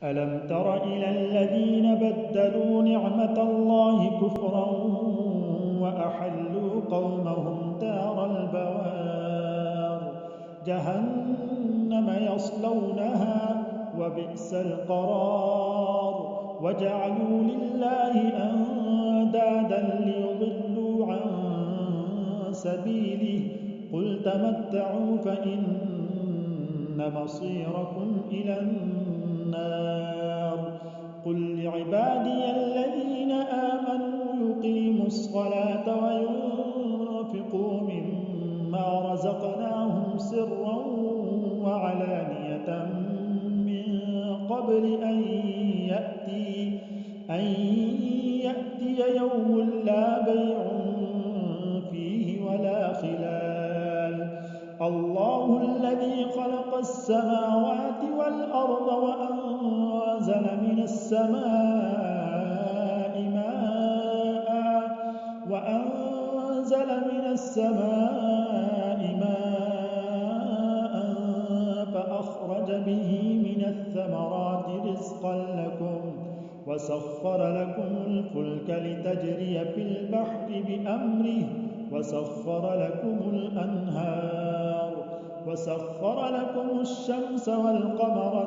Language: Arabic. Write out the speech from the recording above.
ألم تر إلى الذين بدلوا نعمة الله كفرا وأحلوا قومهم دار البوار جهنم يصلونها وبئس القرار وجعلوا لله أندادا ليضلوا عن سبيله قل تمتعوا فإن مصيركم إلى النار قل لعبادي الذين آمنوا يقيموا الصلاة وينفقوا مما رزقناهم سرا وعلانية من قبل أن يأتي يوم لا بيع فيه ولا خلال الله الذي خلق السماوات والأرض وأنزل من السماء ماء فأخرج به من الثمرات رزقا لكم وسخر لكم الفلك لتجري في البحر بأمره وسخر لكم الأنهار وسخر لكم الشمس والقمر